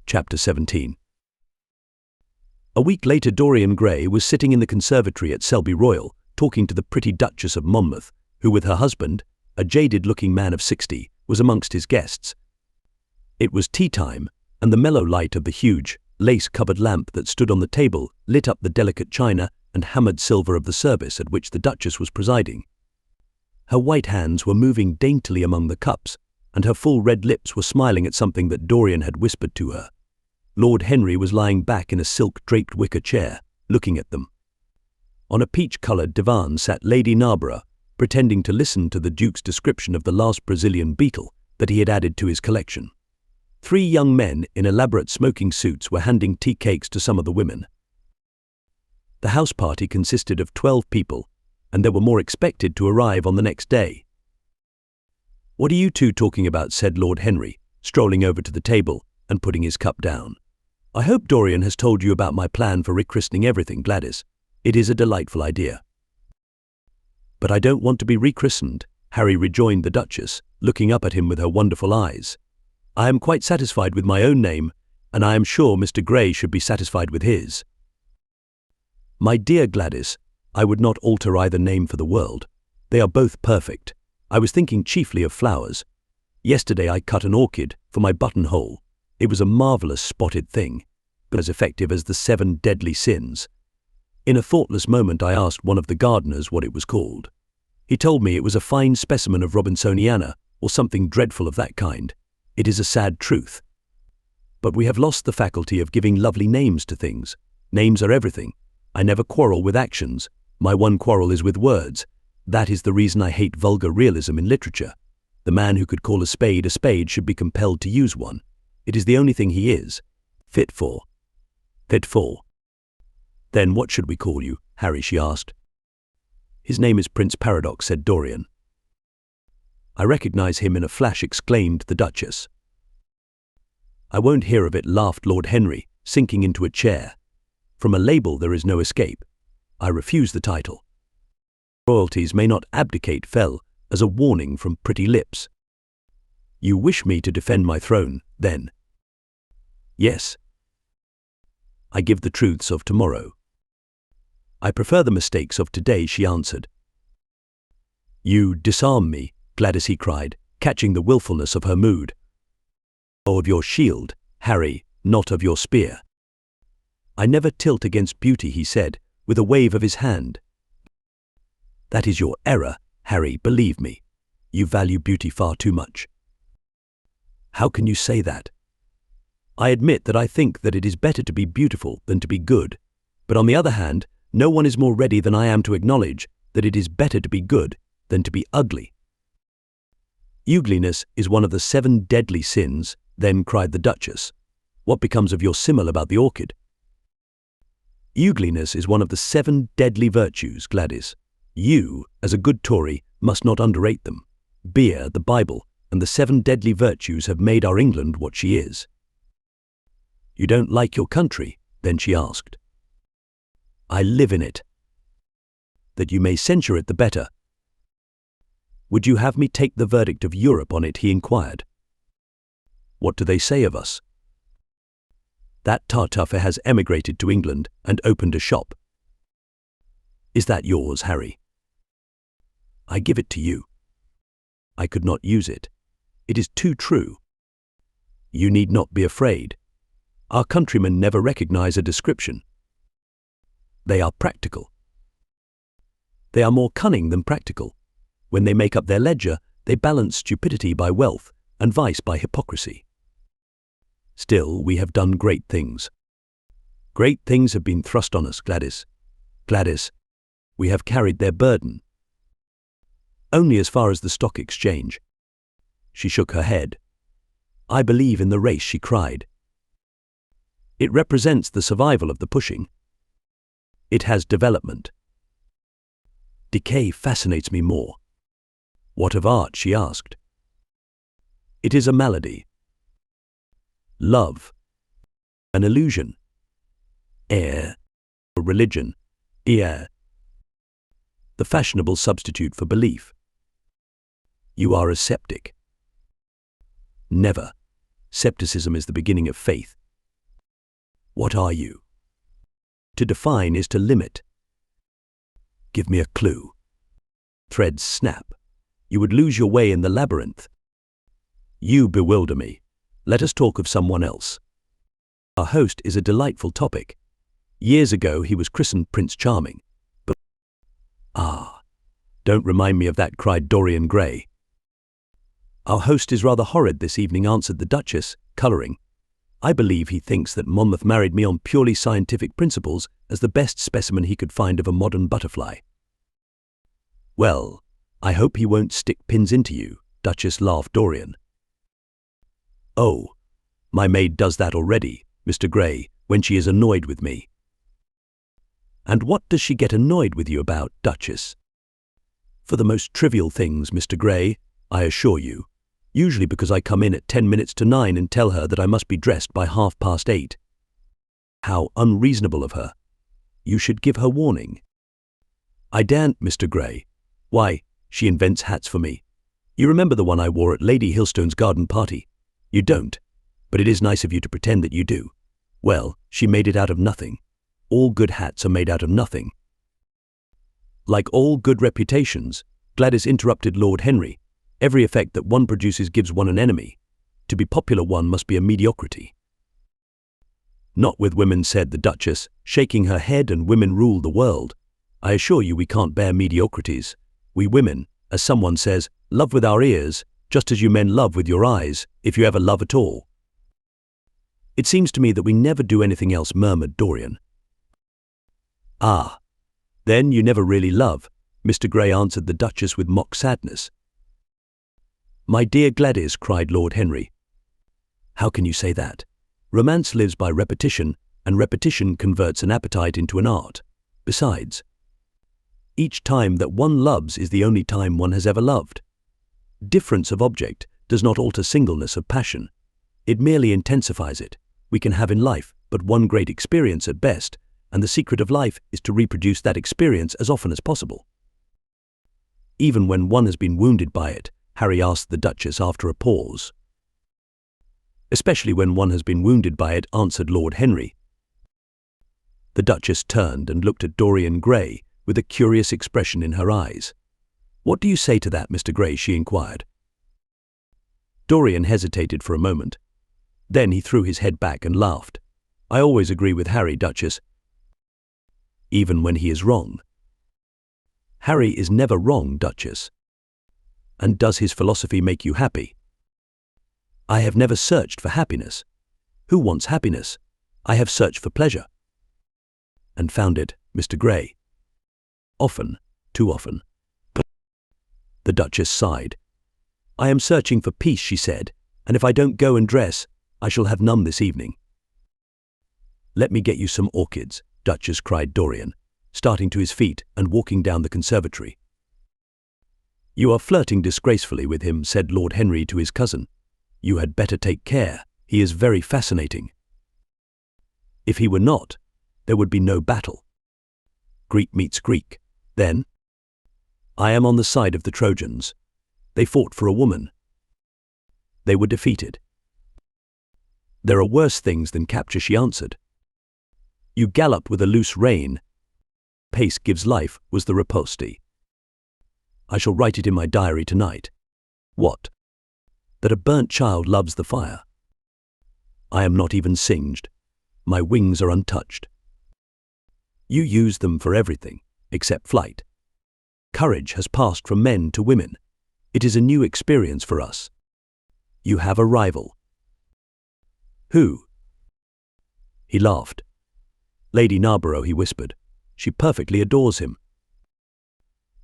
Chapter 17. A week later, Dorian Gray was sitting in the conservatory at Selby Royal, talking to the pretty Duchess of Monmouth, who with her husband, a jaded-looking man of 60, was amongst his guests. It was tea time, and the mellow light of the huge, lace-covered lamp that stood on the table lit up the delicate china and hammered silver of the service at which the Duchess was presiding. Her white hands were moving daintily among the cups, and her full red lips were smiling at something that Dorian had whispered to her. Lord Henry was lying back in a silk-draped wicker chair, looking at them. On a peach-coloured divan sat Lady Narborough, pretending to listen to the Duke's description of the last Brazilian beetle that he had added to his collection. 3 young men in elaborate smoking suits were handing tea cakes to some of the women. The house party consisted of 12 people, and there were more expected to arrive on the next day. "What are you two talking about?" said Lord Henry, strolling over to the table and putting his cup down. "I hope Dorian has told you about my plan for rechristening everything, Gladys. It is a delightful idea." "But I don't want to be rechristened," Harry rejoined the Duchess, looking up at him with her wonderful eyes. "I am quite satisfied with my own name, and I am sure Mr. Gray should be satisfied with his." "My dear Gladys, I would not alter either name for the world. They are both perfect. I was thinking chiefly of flowers. Yesterday I cut an orchid for my buttonhole. It was a marvellous spotted thing, but as effective as the 7 deadly sins. In a thoughtless moment I asked one of the gardeners what it was called. He told me it was a fine specimen of Robinsoniana, or something dreadful of that kind. It is a sad truth. But we have lost the faculty of giving lovely names to things. Names are everything. I never quarrel with actions. My one quarrel is with words. That is the reason I hate vulgar realism in literature. The man who could call a spade should be compelled to use one. It is the only thing he is fit for. Fit for. "Then what should we call you, Harry?" she asked. "His name is Prince Paradox," said Dorian. "I recognize him in a flash," exclaimed the Duchess. "I won't hear of it," laughed Lord Henry, sinking into a chair. "From a label there is no escape. I refuse the title. Royalties may not abdicate," fell as a warning from pretty lips. "You wish me to defend my throne, then?" "Yes. I give the truths of tomorrow." "I prefer the mistakes of today," she answered. "You disarm me," Gladys, he cried, catching the willfulness of her mood. "Oh, of your shield, Harry, not of your spear." "I never tilt against beauty," he said, with a wave of his hand. "That is your error, Harry, believe me. You value beauty far too much." "How can you say that?" "I admit that I think that it is better to be beautiful than to be good. But on the other hand, no one is more ready than I am to acknowledge that it is better to be good than to be ugly." "Ugliness is one of the 7 deadly sins," then cried the Duchess. "What becomes of your simile about the orchid?" "Ugliness is one of the 7 deadly virtues, Gladys. You, as a good Tory, must not underrate them. Beer, the Bible, and the 7 deadly virtues have made our England what she is." "You don't like your country?" then she asked. "I live in it." "That you may censure it the better." "Would you have me take the verdict of Europe on it?" he inquired. "What do they say of us?" "That Tartuffe has emigrated to England and opened a shop." "Is that yours, Harry?" "I give it to you." "I could not use it. It is too true." "You need not be afraid. Our countrymen never recognize a description. They are practical." "They are more cunning than practical. When they make up their ledger, they balance stupidity by wealth and vice by hypocrisy." "Still, we have done great things." "Great things have been thrust on us, Gladys. Gladys, we have carried their burden." "Only as far as the stock exchange." She shook her head. "I believe in the race," she cried. "It represents the survival of the pushing. It has development." "Decay fascinates me more." "What of art?" she asked. "It is a malady." "Love." "An illusion." "Air." "A religion." "Air." "The fashionable substitute for belief." "You are a sceptic." "Never. Scepticism is the beginning of faith. What are you? To define is to limit. Give me a clue. Threads snap. You would lose your way in the labyrinth. You bewilder me. Let us talk of someone else. Our host is a delightful topic. Years ago he was christened Prince Charming. But don't remind me of that, cried Dorian Gray. Our host is rather horrid this evening, answered the Duchess, colouring. I believe he thinks that Monmouth married me on purely scientific principles as the best specimen he could find of a modern butterfly. Well, I hope he won't stick pins into you, Duchess, laughed Dorian. Oh, my maid does that already, Mr. Gray, when she is annoyed with me. And what does she get annoyed with you about, Duchess? For the most trivial things, Mr. Gray, I assure you. Usually because I come in at 10 minutes to 9 and tell her that I must be dressed by 8:30. How unreasonable of her. You should give her warning. I daren't, Mr. Gray. Why, she invents hats for me. You remember the one I wore at Lady Hilstone's garden party? You don't, but it is nice of you to pretend that you do. Well, she made it out of nothing. All good hats are made out of nothing. Like all good reputations, Gladys interrupted Lord Henry. Every effect that one produces gives one an enemy. To be popular one must be a mediocrity. Not with women, said the Duchess, shaking her head, and women rule the world. I assure you we can't bear mediocrities. We women, as someone says, love with our ears, just as you men love with your eyes, if you ever love at all. It seems to me that we never do anything else, murmured Dorian. Ah, then you never really love, Mr. Gray, answered the Duchess with mock sadness. My dear Gladys, cried Lord Henry. How can you say that? Romance lives by repetition, and repetition converts an appetite into an art. Besides, each time that one loves is the only time one has ever loved. Difference of object does not alter singleness of passion. It merely intensifies it. We can have in life but one great experience at best, and the secret of life is to reproduce that experience as often as possible. Even when one has been wounded by it, Harry asked the Duchess after a pause. Especially when one has been wounded by it, answered Lord Henry. The Duchess turned and looked at Dorian Gray with a curious expression in her eyes. What do you say to that, Mr. Gray? She inquired. Dorian hesitated for a moment. Then he threw his head back and laughed. I always agree with Harry, Duchess. Even when he is wrong. Harry is never wrong, Duchess. And does his philosophy make you happy? I have never searched for happiness. Who wants happiness? I have searched for pleasure. And found it, Mr. Gray. Often, too often. The Duchess sighed. I am searching for peace, she said, and if I don't go and dress, I shall have none this evening. Let me get you some orchids, Duchess, cried Dorian, starting to his feet and walking down the conservatory. You are flirting disgracefully with him, said Lord Henry to his cousin. You had better take care. He is very fascinating. If he were not, there would be no battle. Greek meets Greek. Then, I am on the side of the Trojans. They fought for a woman. They were defeated. There are worse things than capture, she answered. You gallop with a loose rein. Pace gives life, was the riposte. I shall write it in my diary tonight. What? That a burnt child loves the fire. I am not even singed. My wings are untouched. You use them for everything, except flight. Courage has passed from men to women. It is a new experience for us. You have a rival. Who? He laughed. Lady Narborough, he whispered. She perfectly adores him.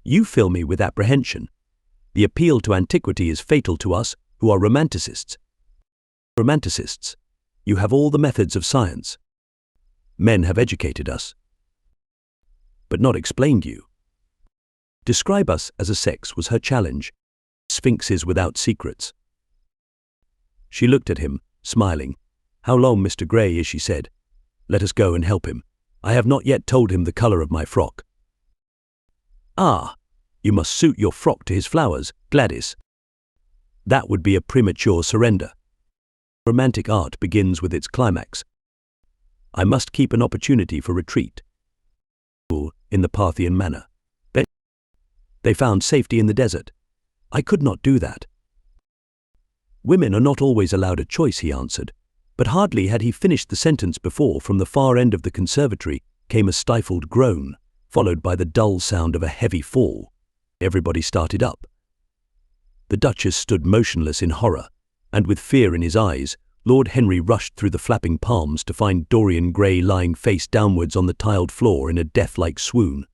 You fill me with apprehension. The appeal to antiquity is fatal to us who are romanticists. Romanticists, you have all the methods of science. Men have educated us, but not explained you. Describe us as a sex was her challenge. Sphinxes without secrets. She looked at him, smiling. How long, Mr. Gray, is she said. Let us go and help him. I have not yet told him the colour of my frock. Ah, you must suit your frock to his flowers, Gladys. That would be a premature surrender. Romantic art begins with its climax. I must keep an opportunity for retreat. In the Parthian manner. They found safety in the desert. I could not do that. Women are not always allowed a choice, he answered. But hardly had he finished the sentence before, from the far end of the conservatory, came a stifled groan, followed by the dull sound of a heavy fall. Everybody started up. The Duchess stood motionless in horror, and with fear in his eyes, Lord Henry rushed through the flapping palms to find Dorian Gray lying face downwards on the tiled floor in a death-like swoon.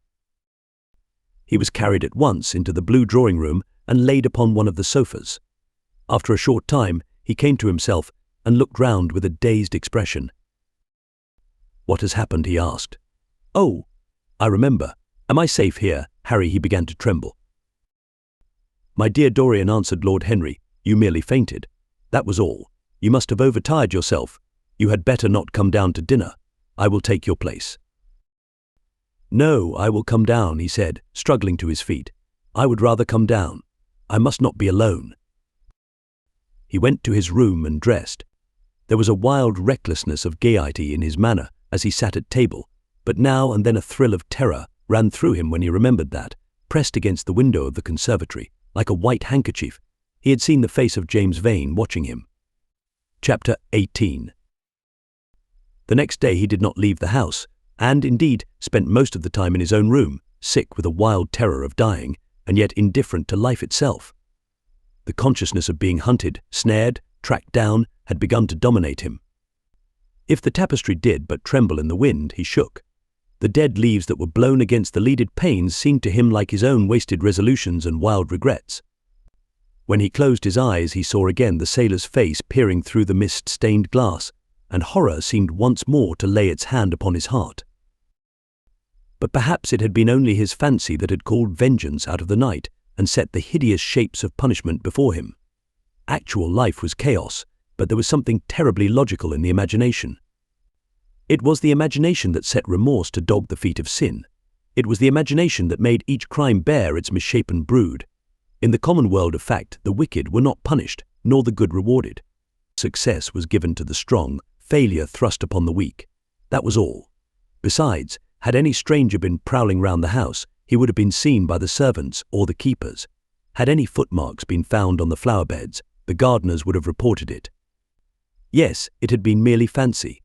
He was carried at once into the blue drawing-room and laid upon one of the sofas. After a short time, he came to himself and looked round with a dazed expression. "What has happened?" he asked. "Oh, I remember. Am I safe here, Harry?" He began to tremble. "My dear Dorian," answered Lord Henry, "you merely fainted. That was all. You must have overtired yourself. You had better not come down to dinner. I will take your place." "No, I will come down," he said, struggling to his feet. "I would rather come down. I must not be alone." He went to his room and dressed. There was a wild recklessness of gaiety in his manner as he sat at table, but now and then a thrill of terror ran through him when he remembered that, pressed against the window of the conservatory, like a white handkerchief, he had seen the face of James Vane watching him. Chapter 18. The next day he did not leave the house, and, indeed, spent most of the time in his own room, sick with a wild terror of dying, and yet indifferent to life itself. The consciousness of being hunted, snared, tracked down, had begun to dominate him. If the tapestry did but tremble in the wind, he shook. The dead leaves that were blown against the leaded panes seemed to him like his own wasted resolutions and wild regrets. When he closed his eyes, he saw again the sailor's face peering through the mist-stained glass, and horror seemed once more to lay its hand upon his heart. But perhaps it had been only his fancy that had called vengeance out of the night and set the hideous shapes of punishment before him. Actual life was chaos, but there was something terribly logical in the imagination. It was the imagination that set remorse to dog the feet of sin. It was the imagination that made each crime bear its misshapen brood. In the common world of fact, the wicked were not punished, nor the good rewarded. Success was given to the strong, failure thrust upon the weak. That was all. Besides, had any stranger been prowling round the house, he would have been seen by the servants or the keepers. Had any footmarks been found on the flower beds, the gardeners would have reported it. Yes, it had been merely fancy.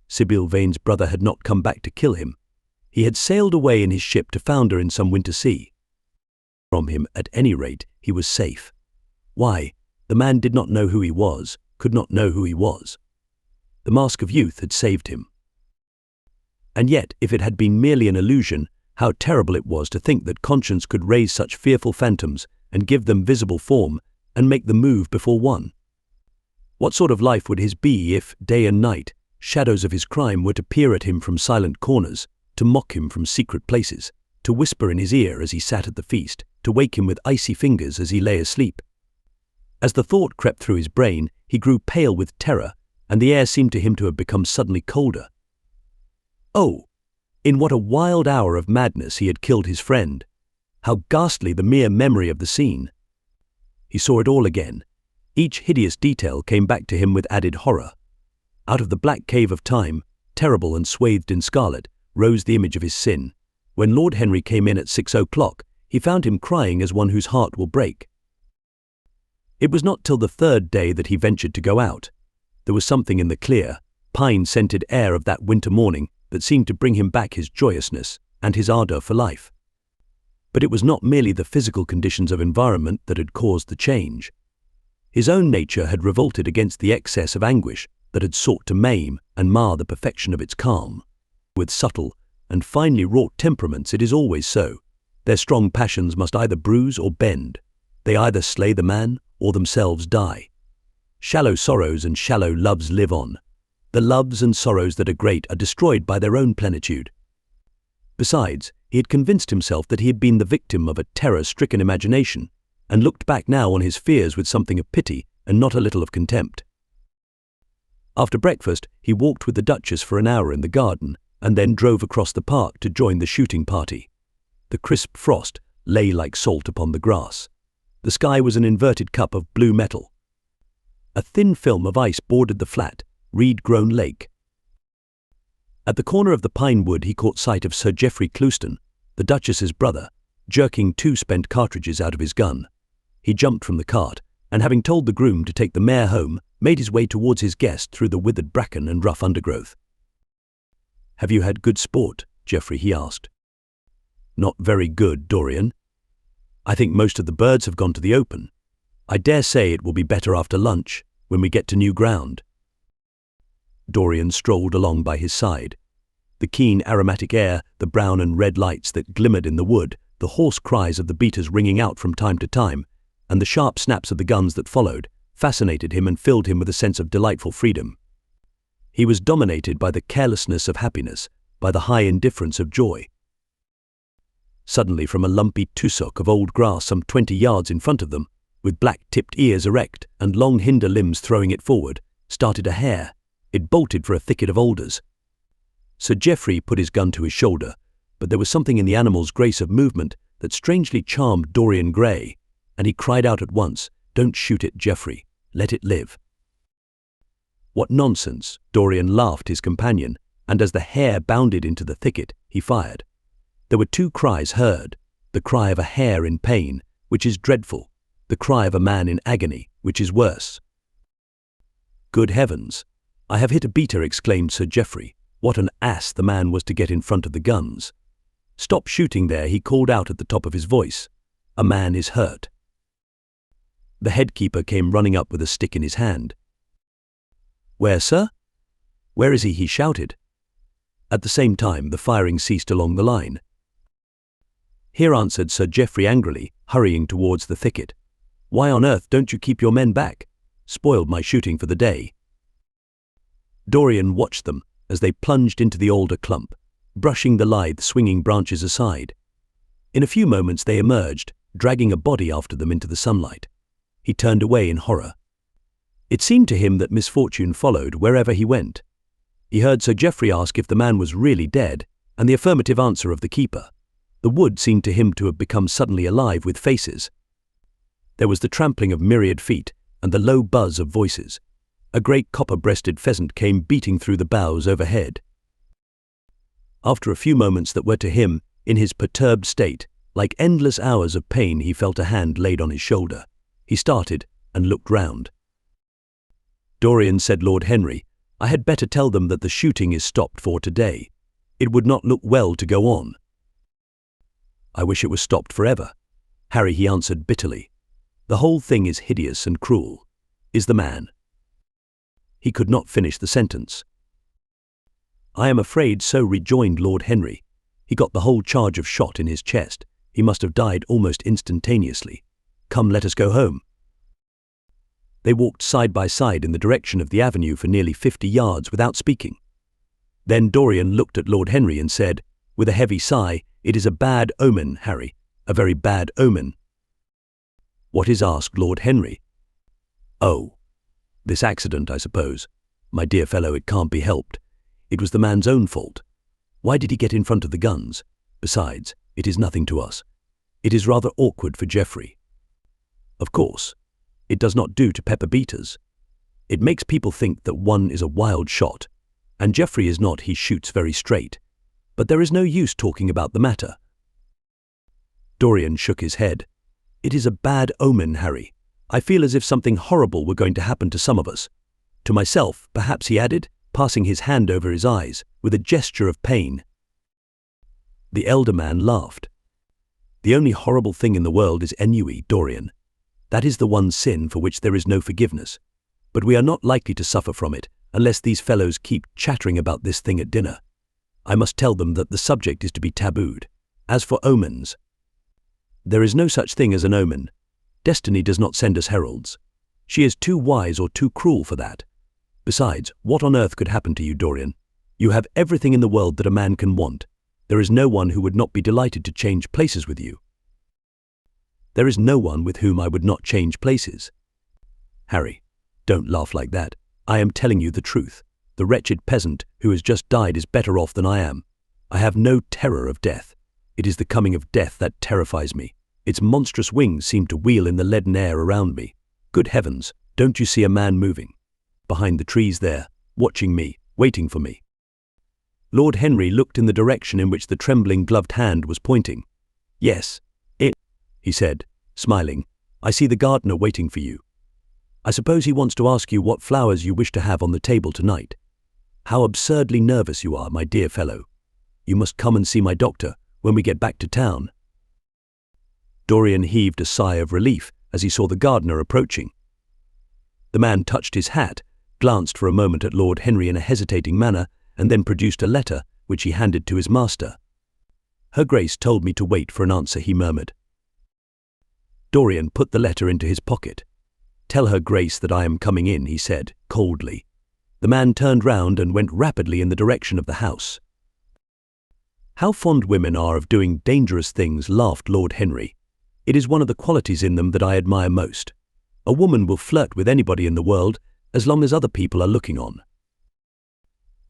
Sybil Vane's brother had not come back to kill him. He had sailed away in his ship to founder in some winter sea. From him, at any rate, he was safe. Why? The man did not know who he was, could not know who he was. The mask of youth had saved him. And yet, if it had been merely an illusion, how terrible it was to think that conscience could raise such fearful phantoms and give them visible form and make them move before one. What sort of life would his be if, day and night, shadows of his crime were to peer at him from silent corners, to mock him from secret places, to whisper in his ear as he sat at the feast, to wake him with icy fingers as he lay asleep? As the thought crept through his brain, he grew pale with terror, and the air seemed to him to have become suddenly colder. Oh, in what a wild hour of madness he had killed his friend! How ghastly the mere memory of the scene! He saw it all again. Each hideous detail came back to him with added horror. Out of the black cave of time, terrible and swathed in scarlet, rose the image of his sin. When Lord Henry came in at 6 o'clock, he found him crying as one whose heart will break. It was not till the third day that he ventured to go out. There was something in the clear, pine-scented air of that winter morning that seemed to bring him back his joyousness and his ardor for life. But it was not merely the physical conditions of environment that had caused the change. His own nature had revolted against the excess of anguish that had sought to maim and mar the perfection of its calm. With subtle and finely wrought temperaments it is always so. Their strong passions must either bruise or bend. They either slay the man or themselves die. Shallow sorrows and shallow loves live on. The loves and sorrows that are great are destroyed by their own plenitude. Besides, he had convinced himself that he had been the victim of a terror-stricken imagination, and looked back now on his fears with something of pity and not a little of contempt. After breakfast, he walked with the Duchess for an hour in the garden, and then drove across the park to join the shooting party. The crisp frost lay like salt upon the grass. The sky was an inverted cup of blue metal. A thin film of ice bordered the flat, reed-grown lake. At the corner of the pine wood he caught sight of Sir Geoffrey Clouston, the Duchess's brother, jerking 2 spent cartridges out of his gun. He jumped from the cart, and having told the groom to take the mare home, made his way towards his guest through the withered bracken and rough undergrowth. "Have you had good sport, Geoffrey?" he asked. "Not very good, Dorian. I think most of the birds have gone to the open. I dare say it will be better after lunch, when we get to new ground." Dorian strolled along by his side. The keen aromatic air, the brown and red lights that glimmered in the wood, the hoarse cries of the beaters ringing out from time to time, and the sharp snaps of the guns that followed, fascinated him and filled him with a sense of delightful freedom. He was dominated by the carelessness of happiness, by the high indifference of joy. Suddenly, from a lumpy tussock of old grass some 20 yards in front of them, with black-tipped ears erect and long hinder limbs throwing it forward, started a hare. It bolted for a thicket of alders. Sir Geoffrey put his gun to his shoulder, but there was something in the animal's grace of movement that strangely charmed Dorian Gray, and he cried out at once, "Don't shoot it, Geoffrey. Let it live." "What nonsense!" Dorian laughed his companion, and as the hare bounded into the thicket, he fired. There were 2 cries heard, the cry of a hare in pain, which is dreadful, the cry of a man in agony, which is worse. "Good heavens! I have hit a beater," exclaimed Sir Geoffrey. What an ass the man was to get in front of the guns. "Stop shooting there," he called out at the top of his voice. "A man is hurt." The headkeeper came running up with a stick in his hand. "Where, sir?" "Where is he?" he shouted. At the same time, the firing ceased along the line. "Here," answered Sir Geoffrey angrily, hurrying towards the thicket. "Why on earth don't you keep your men back? Spoiled my shooting for the day." Dorian watched them as they plunged into the alder clump, brushing the lithe, swinging branches aside. In a few moments they emerged, dragging a body after them into the sunlight. He turned away in horror. It seemed to him that misfortune followed wherever he went. He heard Sir Geoffrey ask if the man was really dead, and the affirmative answer of the keeper. The wood seemed to him to have become suddenly alive with faces. There was the trampling of myriad feet and the low buzz of voices. A great copper-breasted pheasant came beating through the boughs overhead. After a few moments that were to him, in his perturbed state, like endless hours of pain, he felt a hand laid on his shoulder. He started and looked round. "Dorian," said Lord Henry, "I had better tell them that the shooting is stopped for today. It would not look well to go on." "I wish it was stopped forever, Harry," he answered bitterly. "The whole thing is hideous and cruel. Is the man—" He could not finish the sentence. "I am afraid so," rejoined Lord Henry. "He got the whole charge of shot in his chest. He must have died almost instantaneously. Come, let us go home." They walked side by side in the direction of the avenue for nearly 50 yards without speaking. Then Dorian looked at Lord Henry and said, with a heavy sigh, "It is a bad omen, Harry, a very bad omen." "What is?" asked Lord Henry. "Oh, this accident, I suppose. My dear fellow, it can't be helped. It was the man's own fault. Why did he get in front of the guns? Besides, it is nothing to us. It is rather awkward for Geoffrey. Of course, it does not do to pepper beaters. It makes people think that one is a wild shot, and Geoffrey is not. He shoots very straight. But there is no use talking about the matter." Dorian shook his head. "It is a bad omen, Harry. I feel as if something horrible were going to happen to some of us. To myself, perhaps," he added, passing his hand over his eyes, with a gesture of pain. The elder man laughed. "The only horrible thing in the world is ennui, Dorian. That is the one sin for which there is no forgiveness. But we are not likely to suffer from it unless these fellows keep chattering about this thing at dinner. I must tell them that the subject is to be tabooed. As for omens, there is no such thing as an omen. Destiny does not send us heralds. She is too wise or too cruel for that. Besides, what on earth could happen to you, Dorian? You have everything in the world that a man can want. There is no one who would not be delighted to change places with you." "There is no one with whom I would not change places." "Harry, don't laugh like that. I am telling you the truth. The wretched peasant who has just died is better off than I am. I have no terror of death. It is the coming of death that terrifies me. Its monstrous wings seem to wheel in the leaden air around me. Good heavens, don't you see a man moving? Behind the trees there, watching me, waiting for me." Lord Henry looked in the direction in which the trembling gloved hand was pointing. "Yes, it," he said, smiling. "I see the gardener waiting for you. I suppose he wants to ask you what flowers you wish to have on the table tonight. How absurdly nervous you are, my dear fellow. You must come and see my doctor when we get back to town." Dorian heaved a sigh of relief as he saw the gardener approaching. The man touched his hat, glanced for a moment at Lord Henry in a hesitating manner, and then produced a letter, which he handed to his master. "Her Grace told me to wait for an answer," he murmured. Dorian put the letter into his pocket. "Tell Her Grace that I am coming in," he said, coldly. The man turned round and went rapidly in the direction of the house. "How fond women are of doing dangerous things," laughed Lord Henry. "It is one of the qualities in them that I admire most. A woman will flirt with anybody in the world as long as other people are looking on."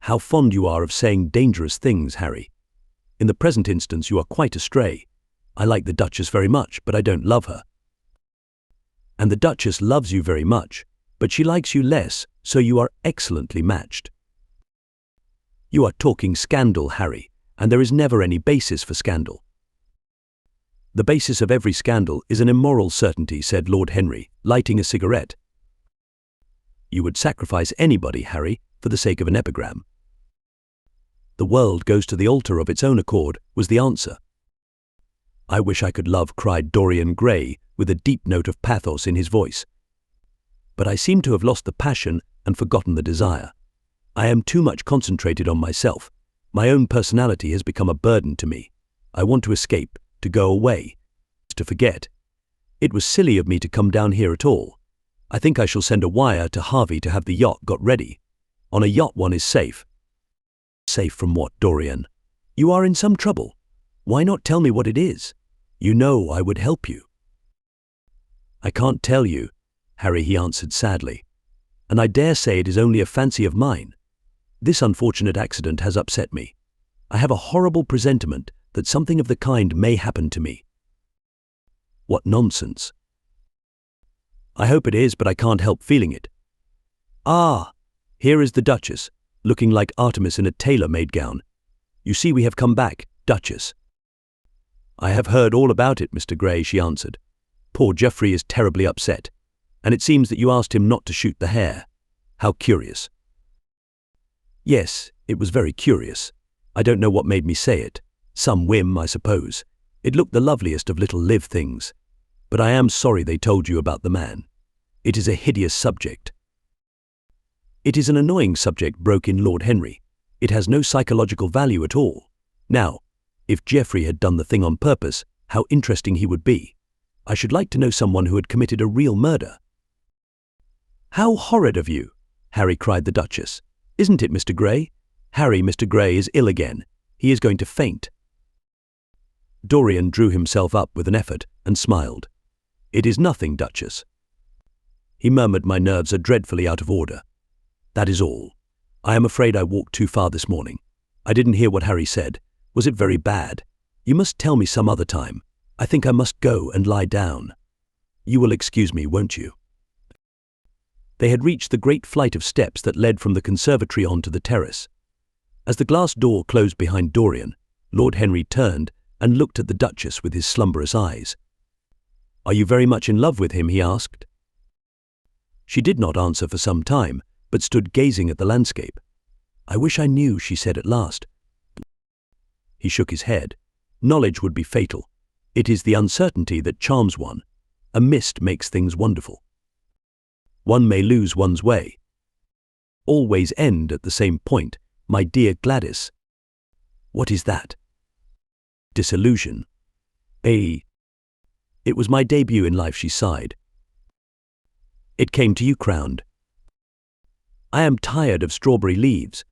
"How fond you are of saying dangerous things, Harry. In the present instance you are quite astray. I like the Duchess very much, but I don't love her. And the Duchess loves you very much, but she likes you less, so you are excellently matched." "You are talking scandal, Harry, and there is never any basis for scandal." "The basis of every scandal is an immoral certainty," said Lord Henry, lighting a cigarette. "You would sacrifice anybody, Harry, for the sake of an epigram." "The world goes to the altar of its own accord," was the answer. "I wish I could love," cried Dorian Gray, with a deep note of pathos in his voice. "But I seem to have lost the passion and forgotten the desire. I am too much concentrated on myself. My own personality has become a burden to me. I want to escape, to go away, to forget. It was silly of me to come down here at all. I think I shall send a wire to Harvey to have the yacht got ready. On a yacht one is safe." "Safe from what, Dorian? You are in some trouble. Why not tell me what it is? You know I would help you." "I can't tell you, Harry," he answered sadly. "And I dare say it is only a fancy of mine. This unfortunate accident has upset me. I have a horrible presentiment that something of the kind may happen to me." "What nonsense." "I hope it is, but I can't help feeling it. Ah, here is the Duchess, looking like Artemis in a tailor-made gown. You see we have come back, Duchess." "I have heard all about it, Mr. Gray," she answered. "Poor Geoffrey is terribly upset, and it seems that you asked him not to shoot the hare. How curious." "Yes, it was very curious. I don't know what made me say it. Some whim, I suppose. It looked the loveliest of little live things. But I am sorry they told you about the man. It is a hideous subject." "It is an annoying subject," broke in Lord Henry. "It has no psychological value at all. Now, if Geoffrey had done the thing on purpose, how interesting he would be. I should like to know someone who had committed a real murder." "How horrid of you!" Harry cried the Duchess. "Isn't it, Mr. Gray? Harry, Mr. Gray is ill again. He is going to faint." Dorian drew himself up with an effort and smiled. "It is nothing, Duchess." He murmured, "My nerves are dreadfully out of order. That is all. I am afraid I walked too far this morning. I didn't hear what Harry said. Was it very bad? You must tell me some other time. I think I must go and lie down. You will excuse me, won't you?" They had reached the great flight of steps that led from the conservatory onto the terrace. As the glass door closed behind Dorian, Lord Henry turned and looked at the Duchess with his slumberous eyes. "Are you very much in love with him?" he asked. She did not answer for some time, but stood gazing at the landscape. "I wish I knew," she said at last. He shook his head. "Knowledge would be fatal. It is the uncertainty that charms one. A mist makes things wonderful. One may lose one's way. Always end at the same point, my dear Gladys." "What is that?" "Disillusion. It was my debut in life," she sighed. "It came to you crowned. I am tired of strawberry leaves.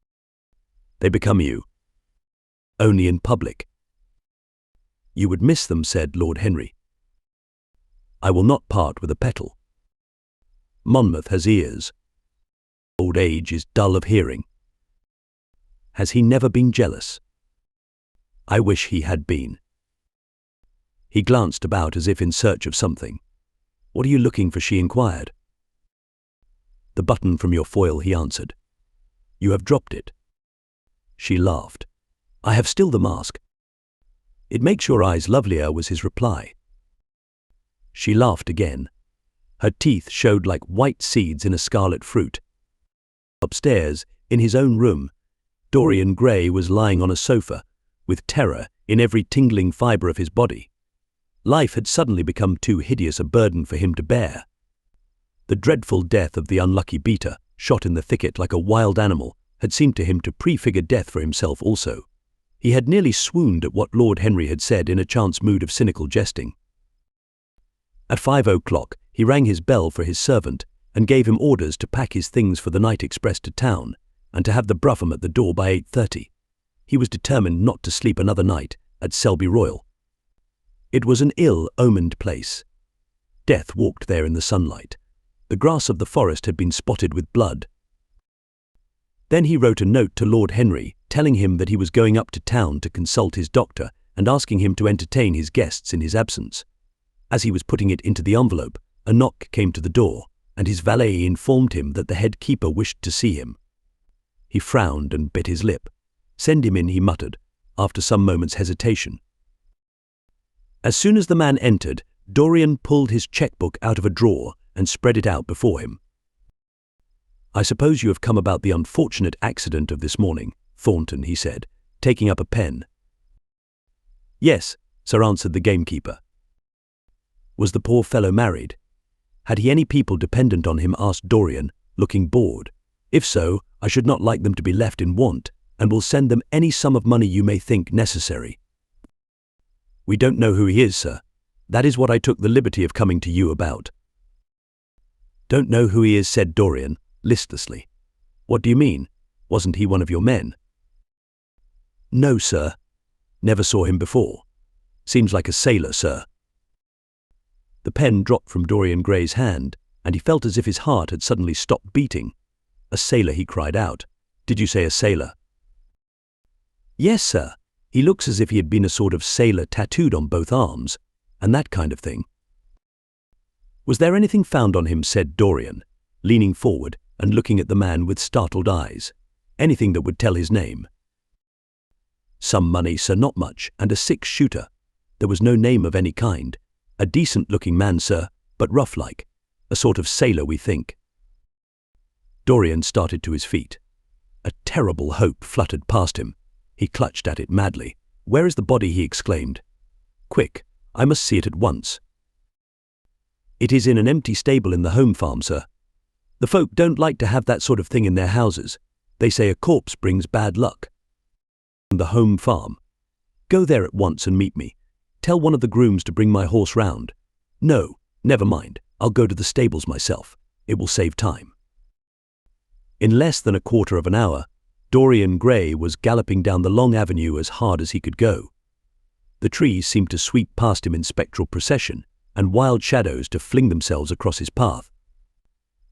They become you. Only in public." "You would miss them," said Lord Henry. "I will not part with a petal. Monmouth has ears. Old age is dull of hearing. Has he never been jealous? I wish he had been." He glanced about as if in search of something. "What are you looking for?" she inquired. "The button from your foil," he answered. "You have dropped it." she laughed. "I have still the mask." "It makes your eyes lovelier," was his reply. She laughed again. Her teeth showed like white seeds in a scarlet fruit. Upstairs, in his own room, Dorian Gray was lying on a sofa, with terror in every tingling fibre of his body. Life had suddenly become too hideous a burden for him to bear. The dreadful death of the unlucky beater, shot in the thicket like a wild animal, had seemed to him to prefigure death for himself also. He had nearly swooned at what Lord Henry had said in a chance mood of cynical jesting. At 5 o'clock, he rang his bell for his servant and gave him orders to pack his things for the night express to town and to have the brougham at the door by 8:30. He was determined not to sleep another night at Selby Royal. It was an ill-omened place. Death walked there in the sunlight. The grass of the forest had been spotted with blood. Then he wrote a note to Lord Henry, telling him that he was going up to town to consult his doctor and asking him to entertain his guests in his absence. As he was putting it into the envelope, a knock came to the door, and his valet informed him that the head keeper wished to see him. He frowned and bit his lip. "Send him in," he muttered, after some moments' hesitation. As soon as the man entered, Dorian pulled his checkbook out of a drawer and spread it out before him. "I suppose you have come about the unfortunate accident of this morning, Thornton," he said, taking up a pen. "Yes, sir," answered the gamekeeper. "Was the poor fellow married? Had he any people dependent on him?" asked Dorian, looking bored. "If so, I should not like them to be left in want, and will send them any sum of money you may think necessary." "We don't know who he is, sir. That is what I took the liberty of coming to you about." "Don't know who he is," said Dorian, listlessly. "What do you mean? Wasn't he one of your men?" "No, sir. Never saw him before. Seems like a sailor, sir." The pen dropped from Dorian Gray's hand, and he felt as if his heart had suddenly stopped beating. "A sailor," he cried out. "Did you say a sailor?" "Yes, sir. He looks as if he had been a sort of sailor tattooed on both arms, and that kind of thing." "Was there anything found on him?" said Dorian, leaning forward and looking at the man with startled eyes. "Anything that would tell his name?" "Some money, sir, not much, and a 6-shooter. There was no name of any kind. A decent-looking man, sir, but rough-like. A sort of sailor, we think." Dorian started to his feet. A terrible hope fluttered past him. He clutched at it madly. "Where is the body?" he exclaimed. "Quick, I must see it at once." "It is in an empty stable in the home farm, sir. The folk don't like to have that sort of thing in their houses. They say a corpse brings bad luck." "The home farm. Go there at once and meet me. Tell one of the grooms to bring my horse round. No, never mind. I'll go to the stables myself. It will save time." In less than a quarter of an hour, Dorian Gray was galloping down the long avenue as hard as he could go. The trees seemed to sweep past him in spectral procession, and wild shadows to fling themselves across his path.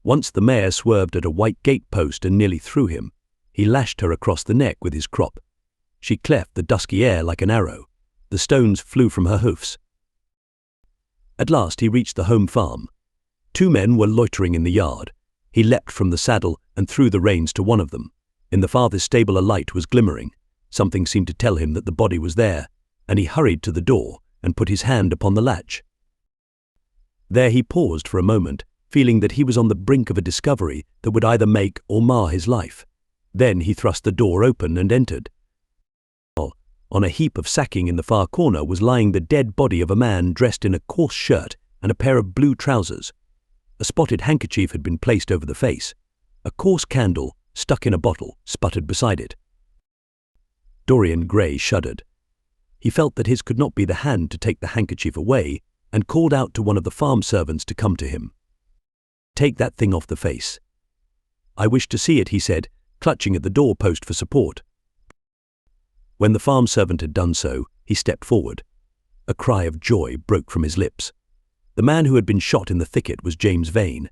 Once the mare swerved at a white gate-post and nearly threw him. He lashed her across the neck with his crop. She cleft the dusky air like an arrow. The stones flew from her hoofs. At last he reached the home farm. 2 men were loitering in the yard. He leapt from the saddle and threw the reins to one of them. In the farthest stable a light was glimmering. Something seemed to tell him that the body was there, and he hurried to the door and put his hand upon the latch. There he paused for a moment, feeling that he was on the brink of a discovery that would either make or mar his life. Then he thrust the door open and entered. On a heap of sacking in the far corner was lying the dead body of a man dressed in a coarse shirt and a pair of blue trousers. A spotted handkerchief had been placed over the face. A coarse candle, stuck in a bottle, sputtered beside it. Dorian Gray shuddered. He felt that his could not be the hand to take the handkerchief away, and called out to one of the farm servants to come to him. "Take that thing off the face." "I wish to see it," he said, clutching at the door-post for support. When the farm servant had done so, he stepped forward. A cry of joy broke from his lips. The man who had been shot in the thicket was James Vane.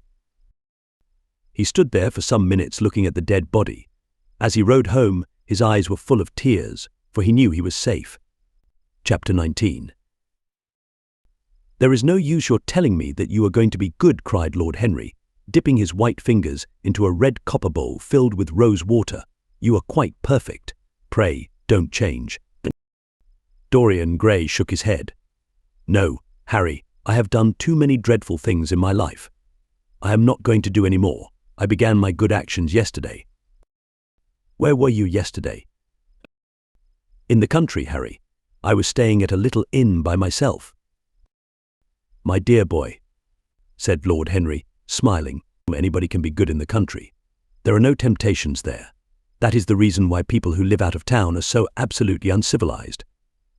He stood there for some minutes looking at the dead body. As he rode home, his eyes were full of tears, for he knew he was safe. Chapter 19. "There is no use your telling me that you are going to be good," cried Lord Henry, dipping his white fingers into a red copper bowl filled with rose water. "You are quite perfect. Pray, don't change. Dorian Gray shook his head. No, Harry, I have done too many dreadful things in my life. I am not going to do any more. I began my good actions yesterday. Where were you yesterday? In the country, Harry. I was staying at a little inn by myself. My dear boy, said Lord Henry, smiling, anybody can be good in the country. There are no temptations there. That is the reason why people who live out of town are so absolutely uncivilized.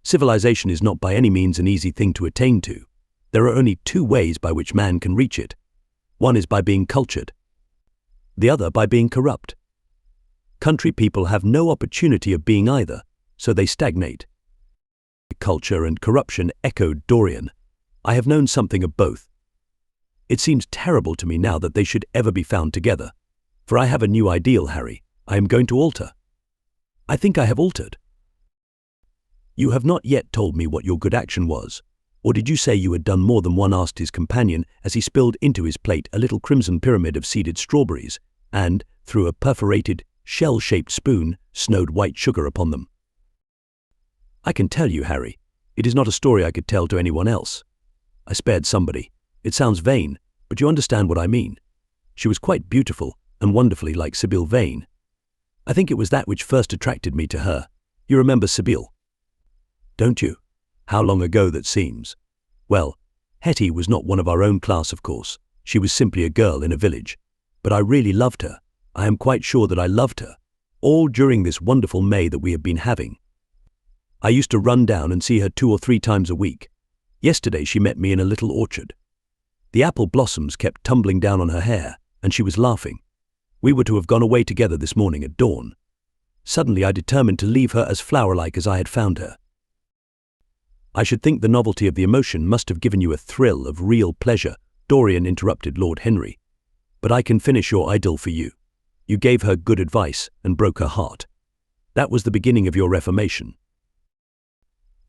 Civilization is not by any means an easy thing to attain to. There are only two ways by which man can reach it. One is by being cultured. The other by being corrupt. Country people have no opportunity of being either, so they stagnate. Culture and corruption, echoed Dorian. I have known something of both. It seems terrible to me now that they should ever be found together. For I have a new ideal, Harry. I am going to alter. I think I have altered. You have not yet told me what your good action was. Or did you say you had done more than one? Asked his companion as he spilled into his plate a little crimson pyramid of seeded strawberries and, through a perforated, shell-shaped spoon, snowed white sugar upon them. I can tell you, Harry, it is not a story I could tell to anyone else. I spared somebody. It sounds vain, but you understand what I mean. She was quite beautiful and wonderfully like Sibyl Vane. I think it was that which first attracted me to her. You remember Sibyl, don't you? How long ago that seems. Well, Hetty was not one of our own class, of course. She was simply a girl in a village. But I really loved her. I am quite sure that I loved her. All during this wonderful May that we have been having. I used to run down and see her 2 or 3 times a week. Yesterday she met me in a little orchard. The apple blossoms kept tumbling down on her hair, and she was laughing. We were to have gone away together this morning at dawn. Suddenly I determined to leave her as flower-like as I had found her. I should think the novelty of the emotion must have given you a thrill of real pleasure, Dorian interrupted Lord Henry. But I can finish your idyll for you. You gave her good advice and broke her heart. That was the beginning of your reformation.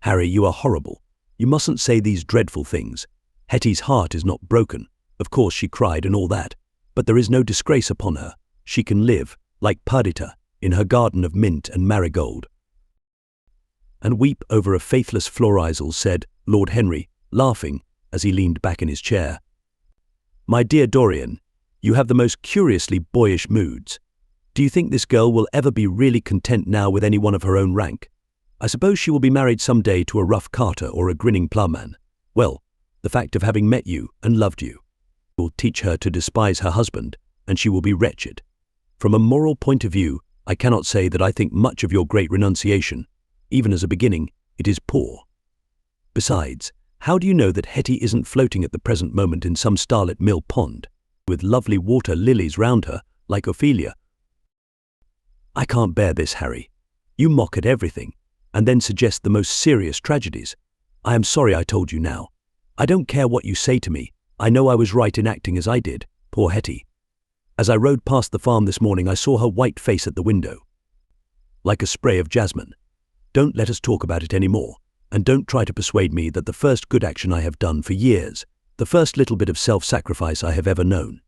Harry, you are horrible. You mustn't say these dreadful things. Hetty's heart is not broken. Of course she cried and all that. But there is no disgrace upon her. She can live, like Perdita, in her garden of mint and marigold. And weep over a faithless Florizel, said Lord Henry, laughing, as he leaned back in his chair. My dear Dorian, you have the most curiously boyish moods. Do you think this girl will ever be really content now with any one of her own rank? I suppose she will be married some day to a rough carter or a grinning ploughman. Well, the fact of having met you and loved you will teach her to despise her husband, and she will be wretched. From a moral point of view, I cannot say that I think much of your great renunciation. Even as a beginning, it is poor. Besides, how do you know that Hetty isn't floating at the present moment in some starlit mill pond, with lovely water lilies round her, like Ophelia? I can't bear this, Harry. You mock at everything, and then suggest the most serious tragedies. I am sorry I told you now. I don't care what you say to me. I know I was right in acting as I did, poor Hetty. As I rode past the farm this morning, I saw her white face at the window, like a spray of jasmine. Don't let us talk about it any more, and don't try to persuade me that the first good action I have done for years, the first little bit of self-sacrifice I have ever known,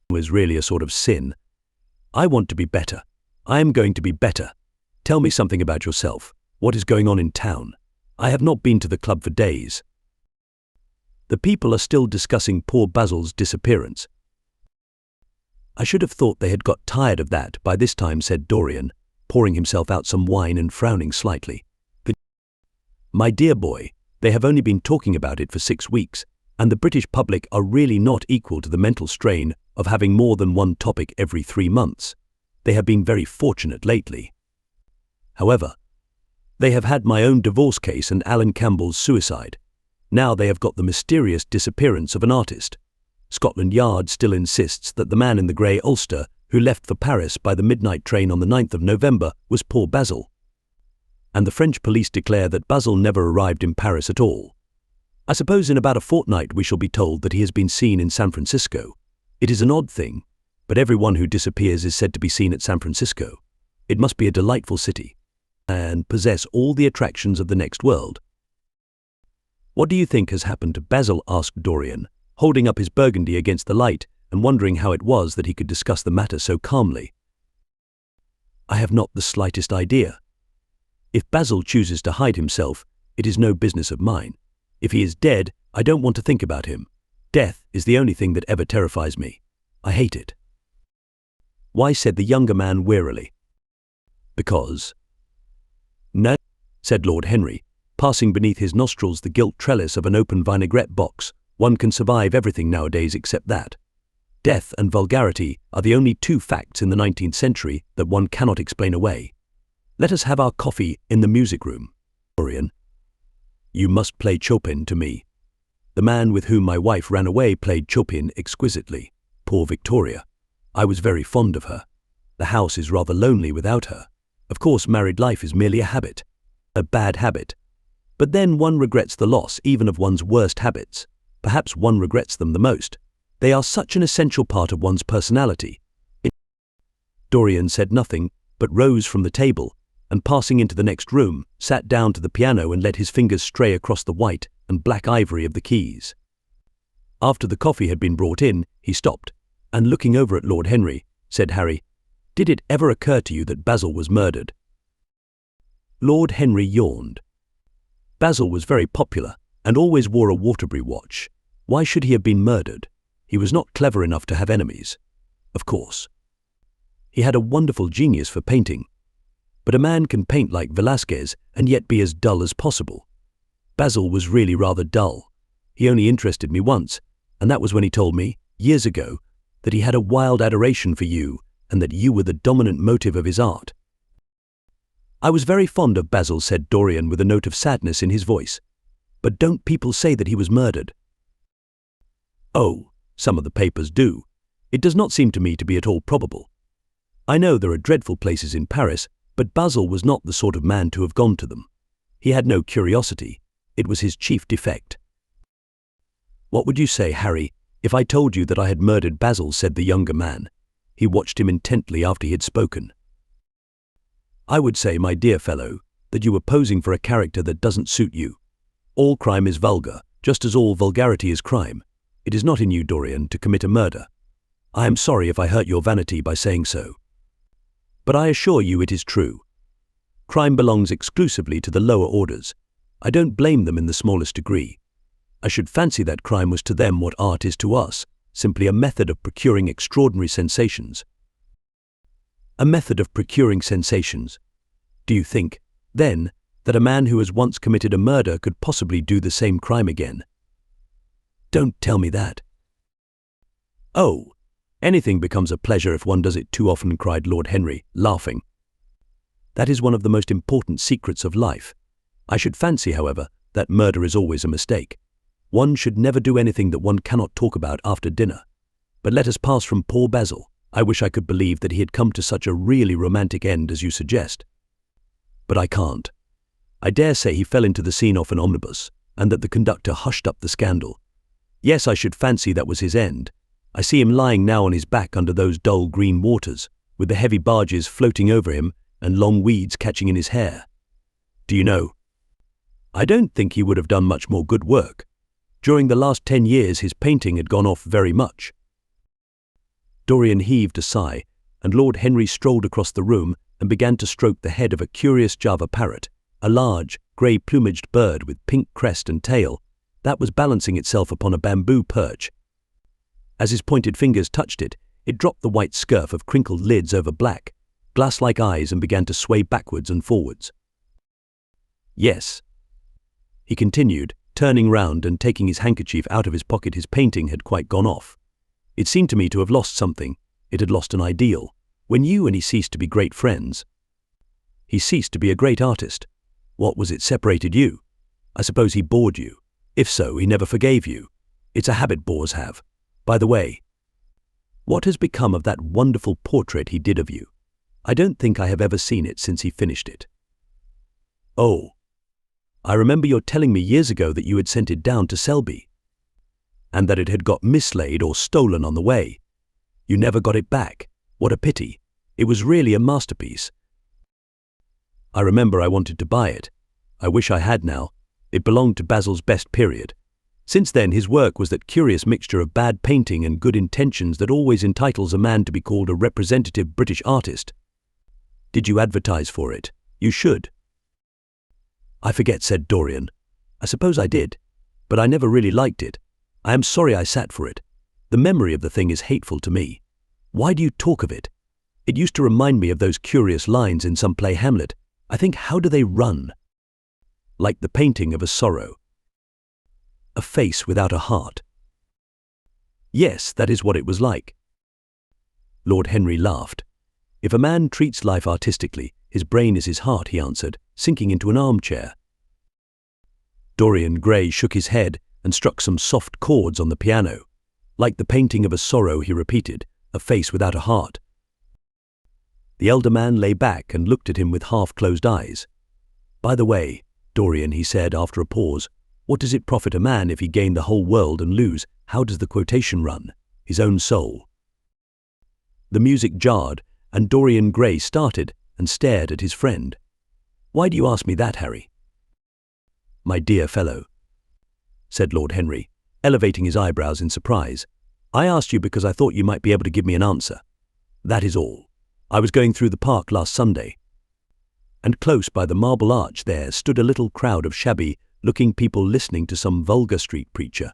was really a sort of sin. I want to be better. I am going to be better. Tell me something about yourself. What is going on in town? I have not been to the club for days. The people are still discussing poor Basil's disappearance. I should have thought they had got tired of that by this time, said Dorian, pouring himself out some wine and frowning slightly. My dear boy, they have only been talking about it for 6 weeks, and the British public are really not equal to the mental strain of having more than one topic every 3 months. They have been very fortunate lately. However, they have had my own divorce case and Alan Campbell's suicide. Now they have got the mysterious disappearance of an artist. Scotland Yard still insists that the man in the grey ulster who left for Paris by the midnight train on the 9th of November was poor Basil. And the French police declare that Basil never arrived in Paris at all. I suppose in about a fortnight we shall be told that he has been seen in San Francisco. It is an odd thing, but everyone who disappears is said to be seen at San Francisco. It must be a delightful city, and possess all the attractions of the next world. What do you think has happened to Basil? Asked Dorian, holding up his burgundy against the light and wondering how it was that he could discuss the matter so calmly. I have not the slightest idea. If Basil chooses to hide himself, it is no business of mine. If he is dead, I don't want to think about him. Death is the only thing that ever terrifies me. I hate it. Why? Said the younger man wearily. Because. No, said Lord Henry, passing beneath his nostrils the gilt trellis of an open vinaigrette box. One can survive everything nowadays except that. Death and vulgarity are the only two facts in the 19th century that one cannot explain away. Let us have our coffee in the music room. Dorian, you must play Chopin to me. The man with whom my wife ran away played Chopin exquisitely. Poor Victoria. I was very fond of her. The house is rather lonely without her. Of course, married life is merely a habit. A bad habit. But then one regrets the loss even of one's worst habits. Perhaps one regrets them the most. They are such an essential part of one's personality. Dorian said nothing, but rose from the table, and passing into the next room, sat down to the piano and let his fingers stray across the white and black ivory of the keys. After the coffee had been brought in, he stopped, and looking over at Lord Henry, said, Harry, did it ever occur to you that Basil was murdered? Lord Henry yawned. Basil was very popular, and always wore a Waterbury watch. Why should he have been murdered? He was not clever enough to have enemies. Of course. He had a wonderful genius for painting. But a man can paint like Velasquez and yet be as dull as possible. Basil was really rather dull. He only interested me once, and that was when he told me, years ago, that he had a wild adoration for you and that you were the dominant motive of his art. I was very fond of Basil, said Dorian with a note of sadness in his voice. But don't people say that he was murdered? Oh, some of the papers do. It does not seem to me to be at all probable. I know there are dreadful places in Paris, but Basil was not the sort of man to have gone to them. He had no curiosity. It was his chief defect. What would you say, Harry, if I told you that I had murdered Basil? Said the younger man. He watched him intently after he had spoken. I would say, my dear fellow, that you were posing for a character that doesn't suit you. All crime is vulgar, just as all vulgarity is crime. It is not in you, Dorian, to commit a murder. I am sorry if I hurt your vanity by saying so. But I assure you it is true. Crime belongs exclusively to the lower orders. I don't blame them in the smallest degree. I should fancy that crime was to them what art is to us, simply a method of procuring extraordinary sensations. A method of procuring sensations. Do you think, then, that a man who has once committed a murder could possibly do the same crime again? Don't tell me that. Oh, anything becomes a pleasure if one does it too often, cried Lord Henry, laughing. That is one of the most important secrets of life. I should fancy, however, that murder is always a mistake. One should never do anything that one cannot talk about after dinner. But let us pass from poor Basil. I wish I could believe that he had come to such a really romantic end as you suggest. But I can't. I dare say he fell into the scene off an omnibus, and that the conductor hushed up the scandal. Yes, I should fancy that was his end. I see him lying now on his back under those dull green waters, with the heavy barges floating over him and long weeds catching in his hair. Do you know, I don't think he would have done much more good work. During the last 10 years his painting had gone off very much. Dorian heaved a sigh, and Lord Henry strolled across the room and began to stroke the head of a curious Java parrot, a large, grey-plumaged bird with pink crest and tail, that was balancing itself upon a bamboo perch. As his pointed fingers touched it, it dropped the white scurf of crinkled lids over black, glass-like eyes and began to sway backwards and forwards. Yes, he continued, turning round and taking his handkerchief out of his pocket. His painting had quite gone off. It seemed to me to have lost something. It had lost an ideal. When you and he ceased to be great friends, he ceased to be a great artist. What was it separated you? I suppose he bored you. If so, he never forgave you. It's a habit bores have. By the way, what has become of that wonderful portrait he did of you? I don't think I have ever seen it since he finished it. Oh, I remember your telling me years ago that you had sent it down to Selby, and that it had got mislaid or stolen on the way. You never got it back. What a pity. It was really a masterpiece. I remember I wanted to buy it. I wish I had now. It belonged to Basil's best period. Since then his work was that curious mixture of bad painting and good intentions that always entitles a man to be called a representative British artist. Did you advertise for it? You should. I forget, said Dorian. I suppose I did, but I never really liked it. I am sorry I sat for it. The memory of the thing is hateful to me. Why do you talk of it? It used to remind me of those curious lines in some play Hamlet. I think, how do they run? Like the painting of a sorrow. A face without a heart. Yes, that is what it was like. Lord Henry laughed. If a man treats life artistically, his brain is his heart, he answered, sinking into an armchair. Dorian Gray shook his head and struck some soft chords on the piano. Like the painting of a sorrow, he repeated, a face without a heart. The elder man lay back and looked at him with half-closed eyes. By the way, Dorian, he said after a pause, what does it profit a man if he gain the whole world and lose, how does the quotation run, his own soul? The music jarred, and Dorian Gray started and stared at his friend. Why do you ask me that, Harry? My dear fellow, said Lord Henry, elevating his eyebrows in surprise. I asked you because I thought you might be able to give me an answer. That is all. I was going through the park last Sunday, and close by the Marble Arch there stood a little crowd of shabby-looking people listening to some vulgar street preacher.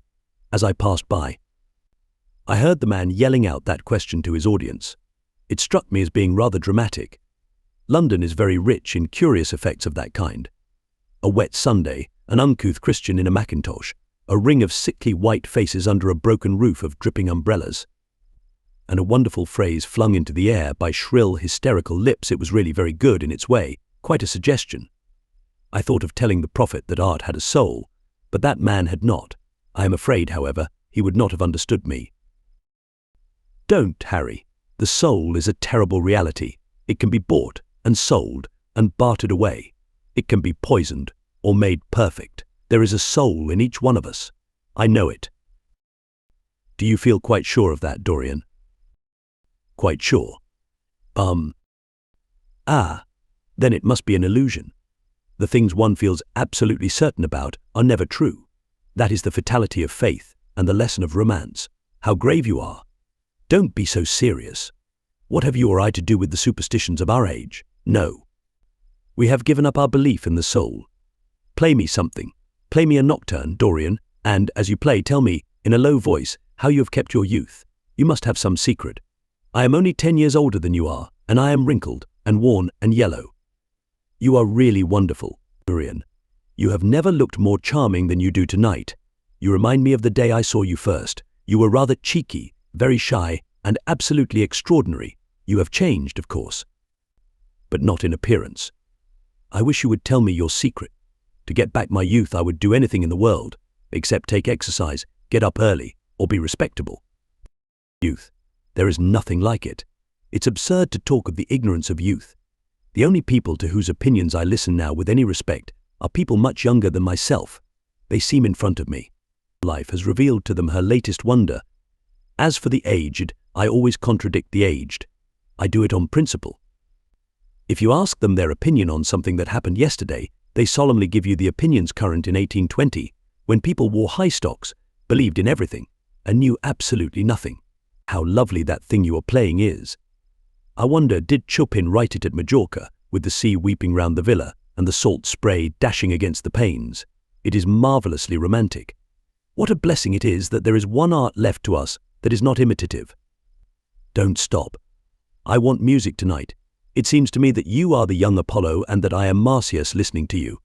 As I passed by, I heard the man yelling out that question to his audience. It struck me as being rather dramatic. London is very rich in curious effects of that kind. A wet Sunday, an uncouth Christian in a mackintosh, a ring of sickly white faces under a broken roof of dripping umbrellas, and a wonderful phrase flung into the air by shrill, hysterical lips. It was really very good in its way, quite a suggestion. I thought of telling the prophet that art had a soul, but that man had not. I am afraid, however, he would not have understood me. Don't, Harry. The soul is a terrible reality. It can be bought and sold and bartered away. It can be poisoned or made perfect. There is a soul in each one of us. I know it. Do you feel quite sure of that, Dorian? Quite sure. Then it must be an illusion. The things one feels absolutely certain about are never true. That is the fatality of faith and the lesson of romance. How grave you are. Don't be so serious. What have you or I to do with the superstitions of our age? No. We have given up our belief in the soul. Play me something. Play me a nocturne, Dorian, and, as you play, tell me, in a low voice, how you have kept your youth. You must have some secret. I am only 10 years older than you are, and I am wrinkled and worn and yellow. You are really wonderful, Dorian. You have never looked more charming than you do tonight. You remind me of the day I saw you first. You were rather cheeky, very shy, and absolutely extraordinary. You have changed, of course, but not in appearance. I wish you would tell me your secret. To get back my youth, I would do anything in the world, except take exercise, get up early, or be respectable. Youth. There is nothing like it. It's absurd to talk of the ignorance of youth. The only people to whose opinions I listen now with any respect are people much younger than myself. They seem in front of me. Life has revealed to them her latest wonder. As for the aged, I always contradict the aged. I do it on principle. If you ask them their opinion on something that happened yesterday, they solemnly give you the opinions current in 1820, when people wore high stocks, believed in everything, and knew absolutely nothing. How lovely that thing you are playing is. I wonder, did Chopin write it at Majorca, with the sea weeping round the villa, and the salt spray dashing against the panes? It is marvellously romantic. What a blessing it is that there is one art left to us that is not imitative. Don't stop. I want music tonight. It seems to me that you are the young Apollo and that I am Marsyas listening to you.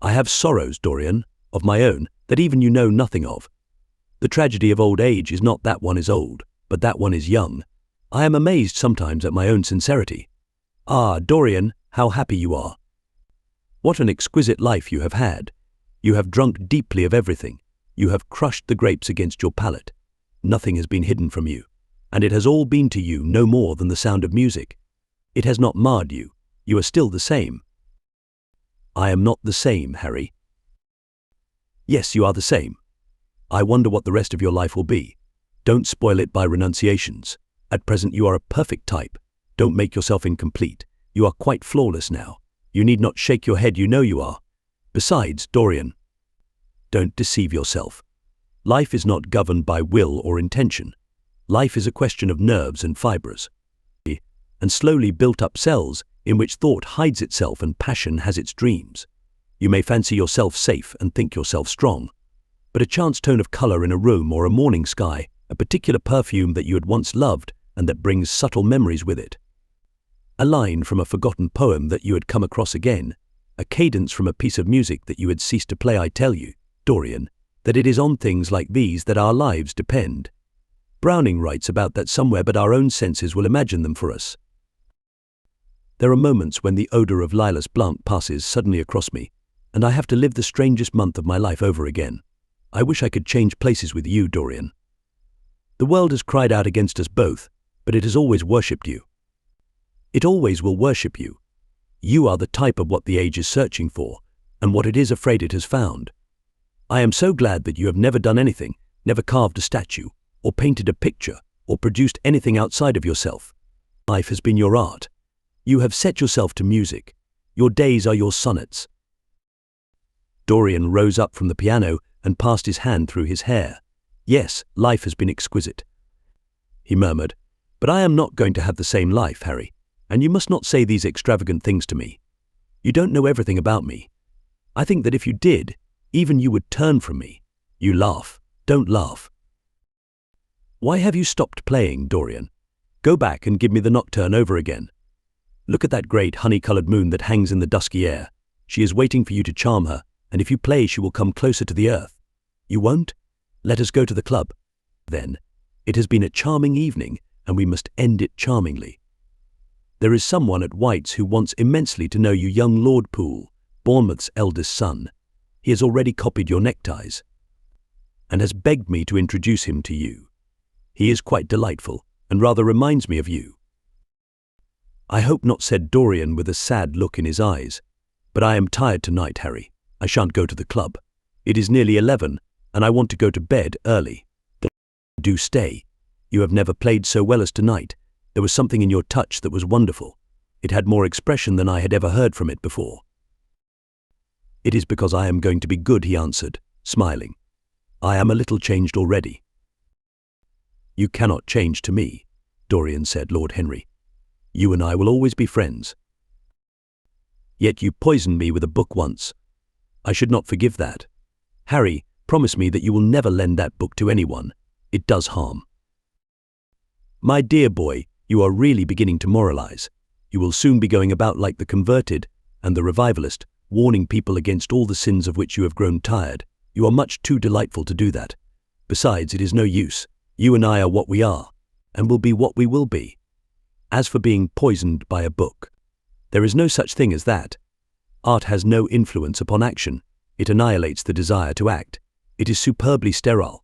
I have sorrows, Dorian, of my own, that even you know nothing of. The tragedy of old age is not that one is old, but that one is young. I am amazed sometimes at my own sincerity. Ah, Dorian, how happy you are. What an exquisite life you have had. You have drunk deeply of everything. You have crushed the grapes against your palate. Nothing has been hidden from you, and it has all been to you no more than the sound of music. It has not marred you. You are still the same. I am not the same, Harry. Yes, you are the same. I wonder what the rest of your life will be. Don't spoil it by renunciations. At present you are a perfect type. Don't make yourself incomplete. You are quite flawless now. You need not shake your head, you know you are. Besides, Dorian, don't deceive yourself. Life is not governed by will or intention. Life is a question of nerves and fibres. and slowly built up cells in which thought hides itself and passion has its dreams. You may fancy yourself safe and think yourself strong, but a chance tone of color in a room or a morning sky, a particular perfume that you had once loved and that brings subtle memories with it, a line from a forgotten poem that you had come across again, a cadence from a piece of music that you had ceased to play. I tell you, Dorian, that it is on things like these that our lives depend. Browning writes about that somewhere, but our own senses will imagine them for us. There are moments when the odor of lilas blanc passes suddenly across me, and I have to live the strangest month of my life over again. I wish I could change places with you, Dorian. The world has cried out against us both, but it has always worshipped you. It always will worship you. You are the type of what the age is searching for, and what it is afraid it has found. I am so glad that you have never done anything, never carved a statue, or painted a picture, or produced anything outside of yourself. Life has been your art. You have set yourself to music. Your days are your sonnets. Dorian rose up from the piano and passed his hand through his hair. Yes, life has been exquisite, he murmured, but I am not going to have the same life, Harry. And you must not say these extravagant things to me. You don't know everything about me. I think that if you did, even you would turn from me. You laugh. Don't laugh. Why have you stopped playing, Dorian? Go back and give me the nocturne over again. Look at that great honey-colored moon that hangs in the dusky air. She is waiting for you to charm her, and if you play she will come closer to the earth. You won't? Let us go to the club. Then, it has been a charming evening, and we must end it charmingly. There is someone at White's who wants immensely to know you, young Lord Poole, Bournemouth's eldest son. He has already copied your neckties, and has begged me to introduce him to you. He is quite delightful, and rather reminds me of you. I hope not, said Dorian with a sad look in his eyes. But I am tired tonight, Harry. I shan't go to the club. It is nearly 11, and I want to go to bed early. Do stay. You have never played so well as tonight. There was something in your touch that was wonderful. It had more expression than I had ever heard from it before. It is because I am going to be good, he answered, smiling. I am a little changed already. You cannot change to me, Dorian said, Lord Henry. You and I will always be friends. Yet you poisoned me with a book once. I should not forgive that. Harry, promise me that you will never lend that book to anyone. It does harm. My dear boy, you are really beginning to moralize. You will soon be going about like the converted and the revivalist, warning people against all the sins of which you have grown tired. You are much too delightful to do that. Besides, it is no use. You and I are what we are, and will be what we will be. As for being poisoned by a book, there is no such thing as that. Art has no influence upon action. It annihilates the desire to act. It is superbly sterile.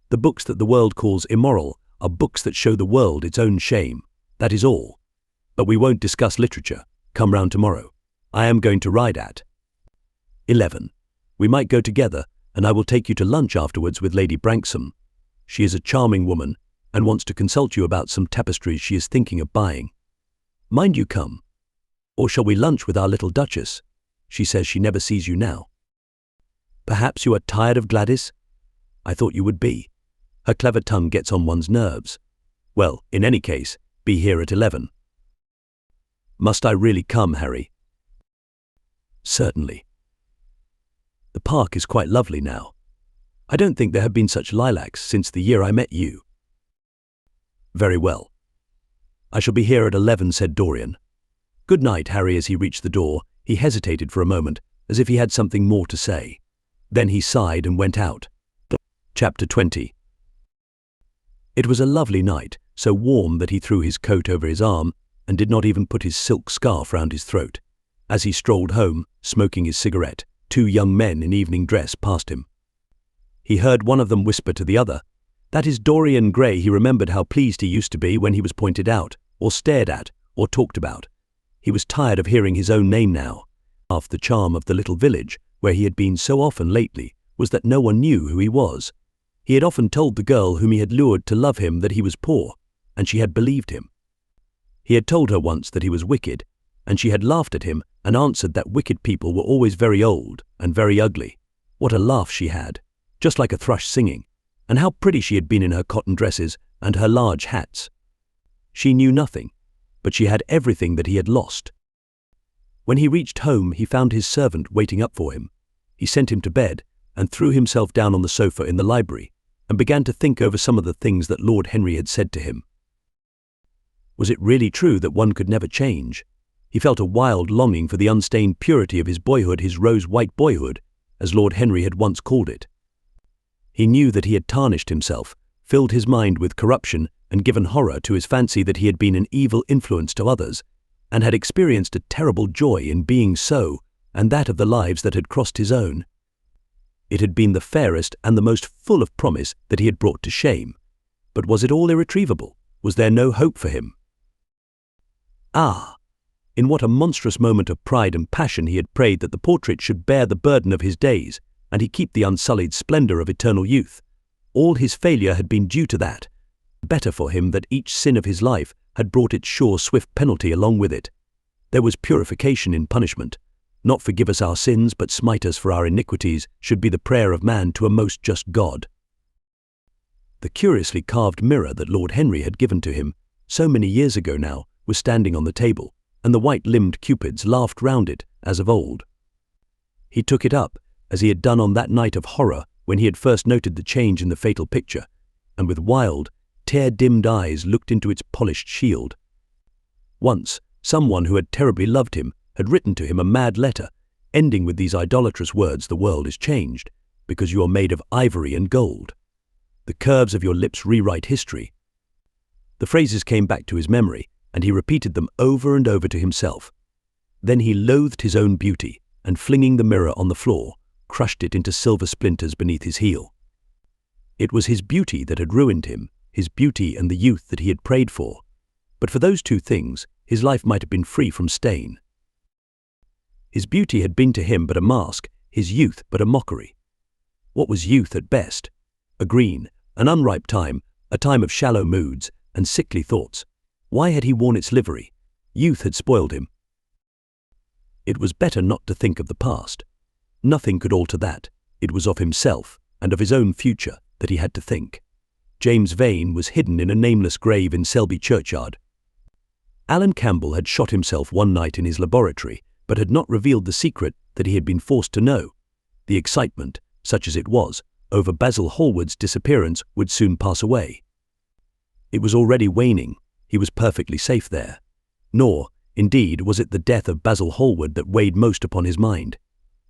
The books that the world calls immoral are books that show the world its own shame. That is all. But we won't discuss literature. Come round tomorrow. I am going to ride at 11. We might go together, and I will take you to lunch afterwards with Lady Branksome. She is a charming woman, and wants to consult you about some tapestries she is thinking of buying. Mind you come. Or shall we lunch with our little Duchess? She says she never sees you now. Perhaps you are tired of Gladys? I thought you would be. Her clever tongue gets on one's nerves. Well, in any case, be here at 11. Must I really come, Harry? Certainly. The park is quite lovely now. I don't think there have been such lilacs since the year I met you. Very well. I shall be here at 11, said Dorian. Good night, Harry. As he reached the door, he hesitated for a moment, as if he had something more to say. Then he sighed and went out. Chapter 20. It was a lovely night, so warm that he threw his coat over his arm and did not even put his silk scarf round his throat. As he strolled home, smoking his cigarette, 2 young men in evening dress passed him. He heard one of them whisper to the other, "That is Dorian Gray." He remembered how pleased he used to be when he was pointed out, or stared at, or talked about. He was tired of hearing his own name now. Half the charm of the little village, where he had been so often lately, was that no one knew who he was. He had often told the girl whom he had lured to love him that he was poor, and she had believed him. He had told her once that he was wicked, and she had laughed at him and answered that wicked people were always very old and very ugly. What a laugh she had, just like a thrush singing, and how pretty she had been in her cotton dresses and her large hats. She knew nothing, but she had everything that he had lost. When he reached home, he found his servant waiting up for him. He sent him to bed and threw himself down on the sofa in the library and began to think over some of the things that Lord Henry had said to him. Was it really true that one could never change? He felt a wild longing for the unstained purity of his boyhood, his rose-white boyhood, as Lord Henry had once called it. He knew that he had tarnished himself, filled his mind with corruption, and given horror to his fancy that he had been an evil influence to others, and had experienced a terrible joy in being so, and that of the lives that had crossed his own. It had been the fairest and the most full of promise that he had brought to shame. But was it all irretrievable? Was there no hope for him? Ah! In what a monstrous moment of pride and passion he had prayed that the portrait should bear the burden of his days, and he keep the unsullied splendor of eternal youth. All his failure had been due to that. Better for him that each sin of his life had brought its sure, swift penalty along with it. There was purification in punishment. Not forgive us our sins, but smite us for our iniquities, should be the prayer of man to a most just God. The curiously carved mirror that Lord Henry had given to him, so many years ago now, was standing on the table, and the white-limbed cupids laughed round it, as of old. He took it up, as he had done on that night of horror when he had first noted the change in the fatal picture, and with wild, tear-dimmed eyes looked into its polished shield. Once, someone who had terribly loved him had written to him a mad letter, ending with these idolatrous words: "The world is changed, because you are made of ivory and gold. The curves of your lips rewrite history." The phrases came back to his memory, and he repeated them over and over to himself. Then he loathed his own beauty, and flinging the mirror on the floor, crushed it into silver splinters beneath his heel. It was his beauty that had ruined him, his beauty and the youth that he had prayed for. But for those two things, his life might have been free from stain. His beauty had been to him but a mask, his youth but a mockery. What was youth at best? A green, an unripe time, a time of shallow moods and sickly thoughts. Why had he worn its livery? Youth had spoiled him. It was better not to think of the past. Nothing could alter that. It was of himself and of his own future that he had to think. James Vane was hidden in a nameless grave in Selby churchyard. Alan Campbell had shot himself one night in his laboratory, but had not revealed the secret that he had been forced to know. The excitement, such as it was, over Basil Hallward's disappearance would soon pass away. It was already waning. He was perfectly safe there. Nor, indeed, was it the death of Basil Hallward that weighed most upon his mind.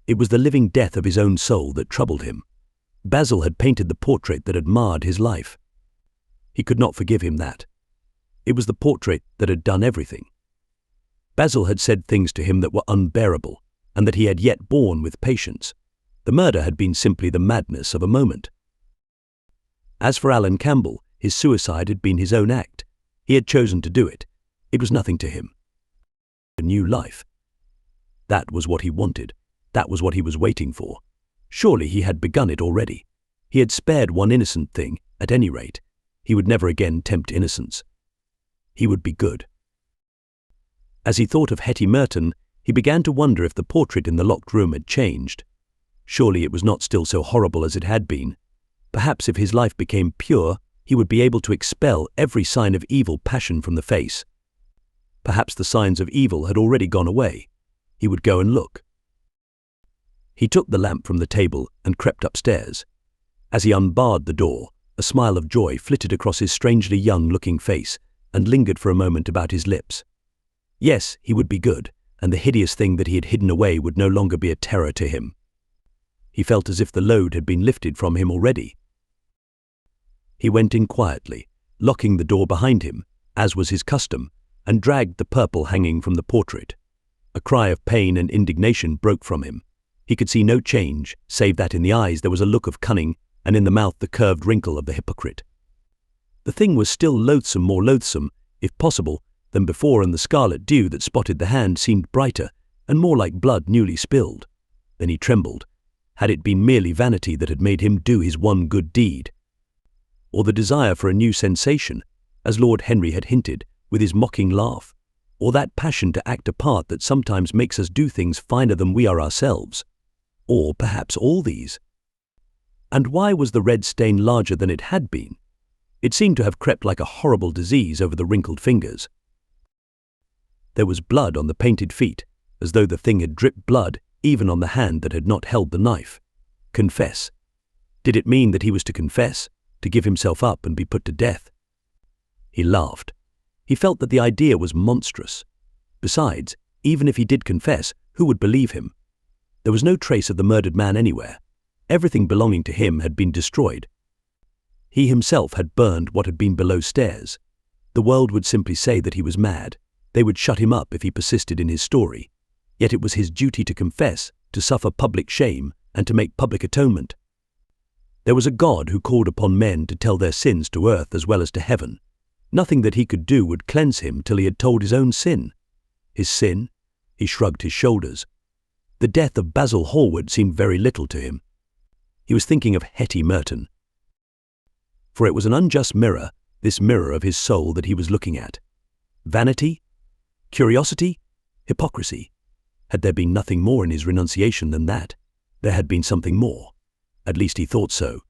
It was the living death of his own soul that troubled him. Basil had painted the portrait that had marred his life. He could not forgive him that. It was the portrait that had done everything. Basil had said things to him that were unbearable, and that he had yet borne with patience. The murder had been simply the madness of a moment. As for Alan Campbell, his suicide had been his own act. He had chosen to do it. It was nothing to him. A new life. That was what he wanted. That was what he was waiting for. Surely he had begun it already. He had spared one innocent thing, at any rate. He would never again tempt innocence. He would be good. As he thought of Hetty Merton, he began to wonder if the portrait in the locked room had changed. Surely it was not still so horrible as it had been. Perhaps if his life became pure, he would be able to expel every sign of evil passion from the face. Perhaps the signs of evil had already gone away. He would go and look. He took the lamp from the table and crept upstairs. As he unbarred the door, a smile of joy flitted across his strangely young-looking face and lingered for a moment about his lips. Yes, he would be good, and the hideous thing that he had hidden away would no longer be a terror to him. He felt as if the load had been lifted from him already. He went in quietly, locking the door behind him, as was his custom, and dragged the purple hanging from the portrait. A cry of pain and indignation broke from him. He could see no change, save that in the eyes there was a look of cunning, and in the mouth the curved wrinkle of the hypocrite. The thing was still loathsome, more loathsome, if possible, than before, and the scarlet dew that spotted the hand seemed brighter and more like blood newly spilled. Then he trembled. Had it been merely vanity that had made him do his one good deed? Or the desire for a new sensation, as Lord Henry had hinted, with his mocking laugh? Or that passion to act a part that sometimes makes us do things finer than we are ourselves? Or perhaps all these? And why was the red stain larger than it had been? It seemed to have crept like a horrible disease over the wrinkled fingers. There was blood on the painted feet, as though the thing had dripped blood even on the hand that had not held the knife. Confess. Did it mean that he was to confess, to give himself up and be put to death? He laughed. He felt that the idea was monstrous. Besides, even if he did confess, who would believe him? There was no trace of the murdered man anywhere. Everything belonging to him had been destroyed. He himself had burned what had been below stairs. The world would simply say that he was mad. They would shut him up if he persisted in his story. Yet it was his duty to confess, to suffer public shame, and to make public atonement. There was a God who called upon men to tell their sins to earth as well as to heaven. Nothing that he could do would cleanse him till he had told his own sin. His sin? He shrugged his shoulders. The death of Basil Hallward seemed very little to him. He was thinking of Hetty Merton. For it was an unjust mirror, this mirror of his soul that he was looking at. Vanity? Curiosity? Hypocrisy? Had there been nothing more in his renunciation than that? There had been something more. At least he thought so.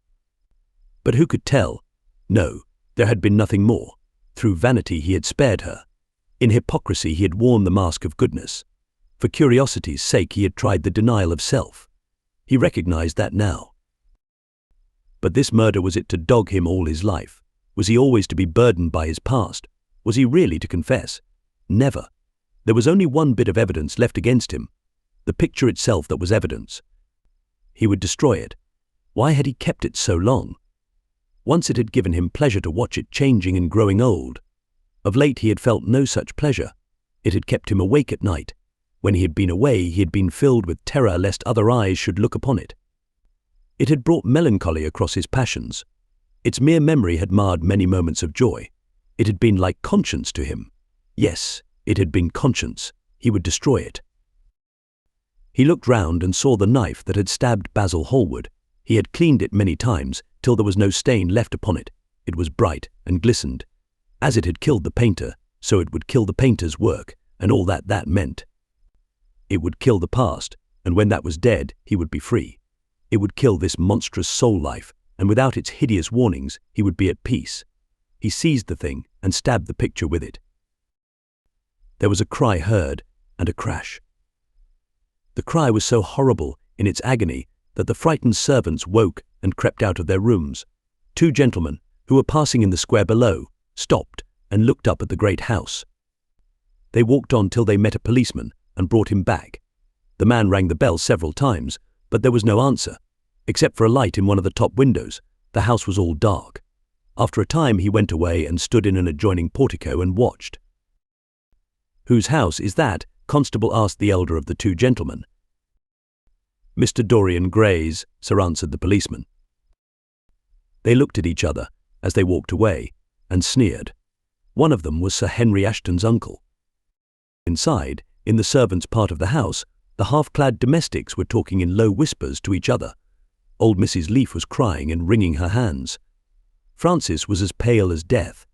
But who could tell? No, there had been nothing more. Through vanity he had spared her. In hypocrisy he had worn the mask of goodness. For curiosity's sake he had tried the denial of self. He recognized that now. But this murder, was it to dog him all his life? Was he always to be burdened by his past? Was he really to confess? Never. There was only one bit of evidence left against him. The picture itself that was evidence. He would destroy it. Why had he kept it so long? Once it had given him pleasure to watch it changing and growing old. Of late he had felt no such pleasure. It had kept him awake at night. When he had been away, he had been filled with terror lest other eyes should look upon it. It had brought melancholy across his passions. Its mere memory had marred many moments of joy. It had been like conscience to him. Yes, it had been conscience. He would destroy it. He looked round and saw the knife that had stabbed Basil Hallward. He had cleaned it many times, till there was no stain left upon it. It was bright and glistened. As it had killed the painter, so it would kill the painter's work, and all that meant. It would kill the past, and when that was dead, he would be free. It would kill this monstrous soul life, and without its hideous warnings, he would be at peace. He seized the thing and stabbed the picture with it. There was a cry heard, and a crash. The cry was so horrible in its agony that the frightened servants woke and crept out of their rooms. Two gentlemen, who were passing in the square below, stopped and looked up at the great house. They walked on till they met a policeman and brought him back. The man rang the bell several times, but there was no answer. Except for a light in one of the top windows, the house was all dark. After a time he went away and stood in an adjoining portico and watched. "Whose house is that?" Constable asked the elder of the two gentlemen. "Mr. Dorian Gray's," Sir answered the policeman. They looked at each other as they walked away and sneered. One of them was Sir Henry Ashton's uncle. Inside, in the servants' part of the house, the half-clad domestics were talking in low whispers to each other. Old Mrs. Leaf was crying and wringing her hands. Francis was as pale as death.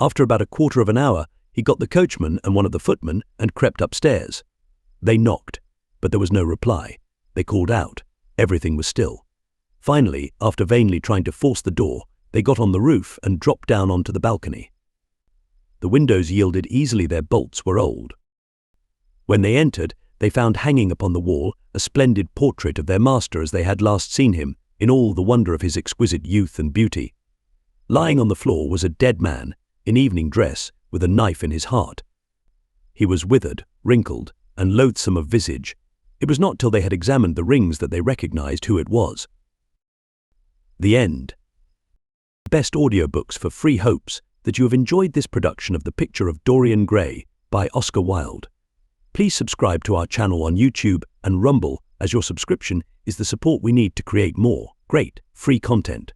After about a quarter of an hour, he got the coachman and one of the footmen and crept upstairs. They knocked, but there was no reply. They called out. Everything was still. Finally, after vainly trying to force the door, they got on the roof and dropped down onto the balcony. The windows yielded easily, their bolts were old. When they entered, they found hanging upon the wall a splendid portrait of their master as they had last seen him, in all the wonder of his exquisite youth and beauty. Lying on the floor was a dead man, in evening dress, with a knife in his heart. He was withered, wrinkled, and loathsome of visage. It was not till they had examined the rings that they recognized who it was. The end. Best audiobooks for free hopes that you have enjoyed this production of The Picture of Dorian Gray by Oscar Wilde. Please subscribe to our channel on YouTube and Rumble, as your subscription is the support we need to create more great free content.